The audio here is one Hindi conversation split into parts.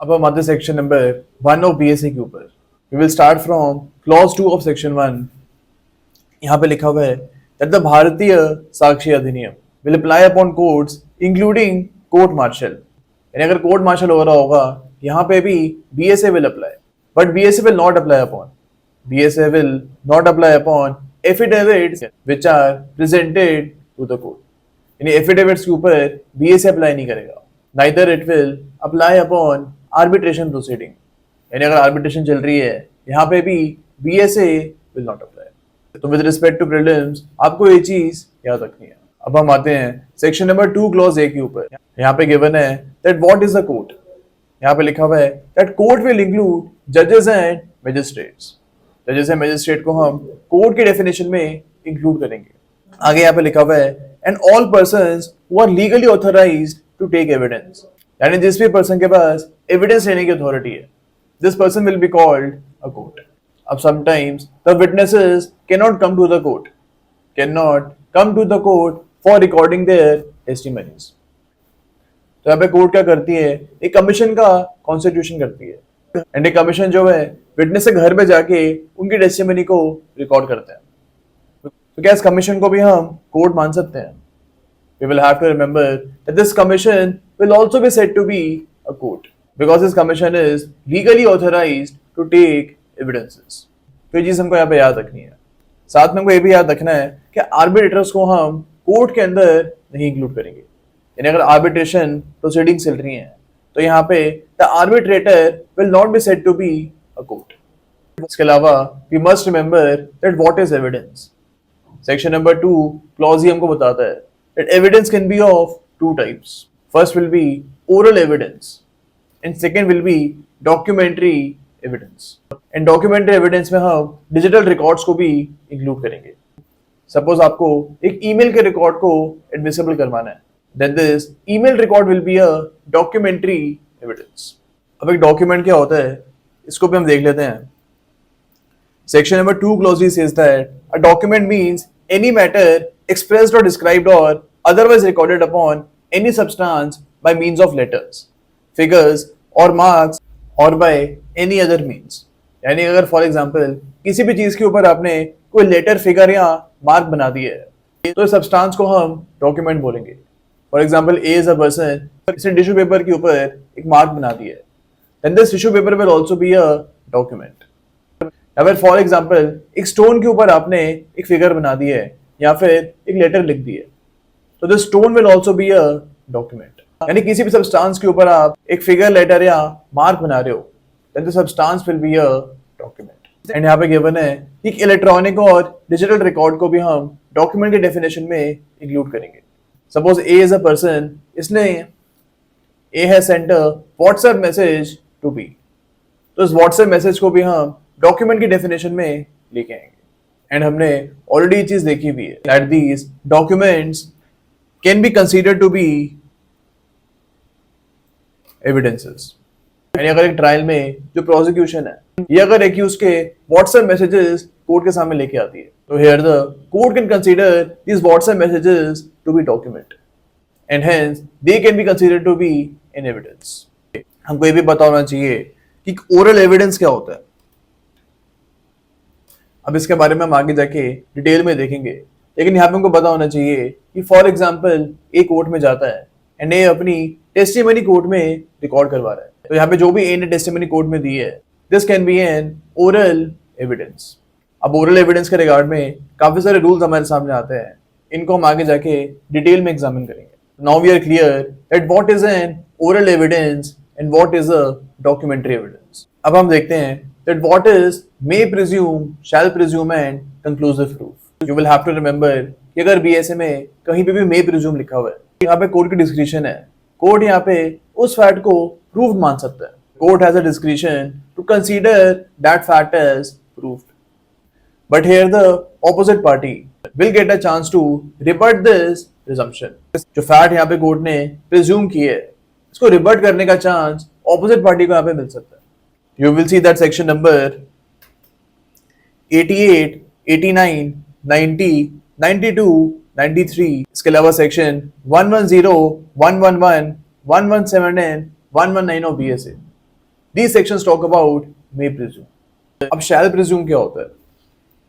अब हम आते सेक्शन नंबर 1 ऑफ बीएसए के ऊपर। We will start from clause 2 of section 1। यहाँ पे लिखा हुआ है that the Bharatiya Sakshya Adhiniyam will apply upon courts including court martial. यानी अगर कोर्ट मार्शल हो रहा होगा यहाँ पे भी BSA will apply, but BSA will not apply upon affidavits which are presented to the court. यानी एफिडेविट्स के ऊपर बीएसए अप्लाई नहीं करेगा। Neither it will apply upon arbitration proceeding. यानी अगर आर्बिट्रेशन चल रही है यहाँ पे भी बीएसए विल नॉट अप्लाई। तो विद रिस्पेक्ट टू प्रीलिम्स आपको ये चीज याद रखनी है। अब हम आते हैं सेक्शन नंबर 2 क्लॉज ए के ऊपर। यहाँ पे गिवन है that what is the court. यहाँ पे लिखा हुआ है दैट कोर्ट विल इंक्लूड जजेस एंड मैजिस्ट्रेट्स। जजेस एंड मैजिस्ट्रेट को हम कोर्ट के डेफिनेशन में इंक्लूड करेंगे। आगे यहाँ पे लिखा हुआ है and all persons who are legally authorised to take evidence. यानी जिस भी पर्सन के पास एविडेंस लेने की अथॉरिटी है, this person will be called a court. अब sometimes the witnesses cannot come to the court for recording their testimonies. तो यहाँ पे कोर्ट क्या करती है, एक कमीशन का कॉन्स्टिट्यूशन करती है एंड एक कमीशन जो है विटनेस के घर पे जाके उनकी टेस्टिमनी को रिकॉर्ड करते हैं। तो क्या इस कमीशन को भी हम कोर्ट मान सकते हैं? We will have to remember that this commission will also be said to be a court because this commission is legally authorized to take evidences. तो ये चीज हमको यहाँ पे याद रखनी है। साथ में हमको ये भी याद रखना है कि आर्बिट्रेटर्स को हम कोर्ट के अंदर नहीं इंक्लूड करेंगे। यानी अगर आर्बिट्रेशन प्रोसीडिंग चल रही है तो यहाँ पे the arbitrator will not be said to be a court. इसके अलावा we must remember that what is evidence. Section number 2 clause ही हमको बताता है that evidence can be of two types. First will be oral evidence and second will be documentary evidence. And documentary evidence में हम digital records को भी include करेंगे। Suppose आपको एक email के record को admissible करवाना है, then this email record will be a documentary evidence. अब एक document क्या होता है, इसको भी हम देख लेते हैं। Section number 2 closely says that a document means any matter expressed or described or otherwise recorded upon any substance by means of letters, figures or marks or by any other means. यानी अगर फॉर एग्जाम्पल किसी भी चीज के ऊपर आपने कोई लेटर, फिगर या मार्क बना दिया है तो इस सब्सटेंस को हम डॉक्यूमेंट बोलेंगे। For example A is a person, इसने टिश्यू पेपर के ऊपर एक मार्क बना दिया है, then this tissue paper will also be a document. अगर फॉर एग्जाम्पल एक स्टोन के ऊपर आपने एक फिगर बना दी है या फिर एक लेटर लिख दी है तो this stone will also be a document. यानी किसी भी सब्सटेंस के ऊपर आप एक फिगर, लेटर या मार्क बना रहे हो then the substance will be a document. And यहाँ पे गिवन है कि इलेक्ट्रॉनिक और डिजिटल रिकॉर्ड को भी हम डॉक्यूमेंट के डेफिनेशन में इंक्लूड करेंगे। Suppose A is a person, इसने A has sent a WhatsApp message to B, तो इस व्हाट्सएप मैसेज को भी हम डॉक्यूमेंट की डेफिनेशन में लेके आएंगे। एंड हमने ऑलरेडी चीज देखी हुई है that these documents can be considered to be evidences. यानी अगर एक ट्रायल में जो प्रोसिक्यूशन है ये अगर एक्यूज के व्हाट्सएप मैसेजेस कोर्ट के सामने लेके आती है तो here the court can consider these WhatsApp messages to be document and hence they can be considered to be an evidence. हमको ये भी पता होना चाहिए कि ओरल एविडेंस क्या होता है। अब इसके बारे में हम आगे जाके डिटेल में देखेंगे, लेकिन यहाँ पे हमको पता होना चाहिए कि फॉर एग्जाम्पल ए कोर्ट में जाता है एंड ए अपनी टेस्टिमनी कोर्ट में रिकॉर्ड करवा रहा है, तो यहाँ पे जो भी ए ने टेस्टिमनी कोर्ट में दी है this can be N oral evidence. अब ओरल एविडेंस के रिगार्ड में काफी सारे रूल्स हमारे सामने आते हैं, इनको हम आगे जाके डिटेल में एग्जामिन करेंगे। Now we are clear that what is an oral evidence and what is a documentary evidence. अब हम देखते हैं that what is may presume, shall presume and conclusive proof. You will have to remember कि अगर BSA में कहीं पे भी may presume लिखा हुआ है, यहाँ पे कोर्ट की डिस्क्रिशन है। कोर्ट यहाँ पे उस फैक्ट को प्रूव मान सकता है। Court has a discretion to consider that fact as proved, but here the opposite party will get a chance to rebut this presumption. जो फैक्ट यहाँ पे कोर्ट ने प्रिज्यूम की है इसको रिबट करने का चांस ऑपोजिट पार्टी को यहाँ पे मिल सकता है। You will see that section number 88, 89, 90, 92, 93, इसके अलावा section 110, 111, 117 and 119 of BSA। These sections talk about may presume. अब shall presume क्या होता है?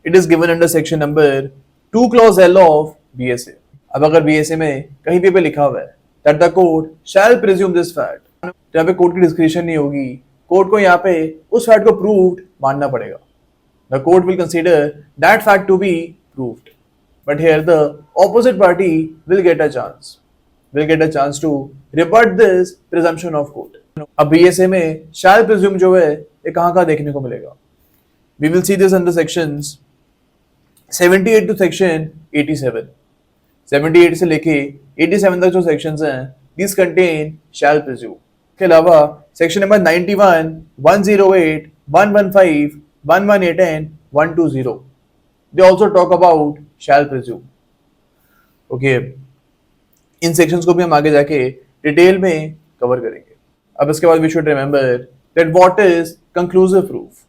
It is given under section number 2 clause L of BSA. अब अगर BSA में कहीं पे लिखा हुआ है that the court shall presume this fact, तो यहाँ पे कोर्ट की डिस्क्रिप्शन नहीं होगी, कोर्ट को यहाँ पे उस फैक्ट को प्रूव्ड मानना पड़ेगा. The court will consider that fact to be proved, but here the opposite party will get a chance to rebut this presumption of court. अब BSA में shall presume जो है ये कहाँ देखने को मिलेगा? We will see this under sections 78 to section 87. 78 से लेके 87 तक जो sections हैं, these contain shall presume. के अलावा section number 91, 108, 115, 118 and 120, they also talk about shall presume. Okay, in sections को भी हम आगे जाके डिटेल में कवर करेंगे. अब इसके बाद we should remember that what is conclusive proof.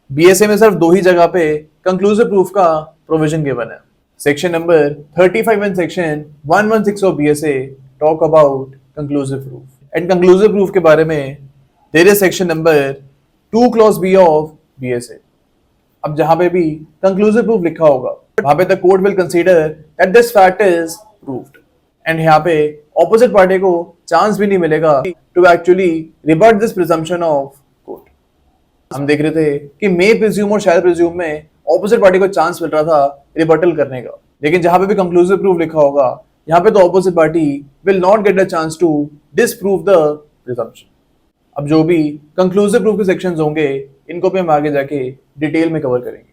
BSA में सिर्फ दो ही जगह पे कंक्लूसिव प्रूफ का प्रोविजन गिवन है. Section number 35 and section 116 of BSA talk about conclusive proof. And conclusive proof के बारे में there is section number 2 clause B of BSA. अब जहां पे भी कंक्लूसिव प्रूफ लिखा होगा वहां पे the court will consider that this fact is proved. And यहाँ पे ऑपोजिट पार्टी को चांस भी नहीं मिलेगा to actually rebut this presumption of court. हम देख रहे थे कि मे प्रिज्यूम और शैल प्रिज्यूम में ऑपोजिट पार्टी को चांस मिल रहा था रिबटल करने का, लेकिन जहां पे भी कंक्लूसिव प्रूफ लिखा होगा यहाँ पे तो opposite party will not get a chance to disprove the presumption. अब जो भी कंक्लूसिव प्रूफ के सेक्शंस होंगे इनको भी हम आगे जाके डिटेल में कवर करेंगे.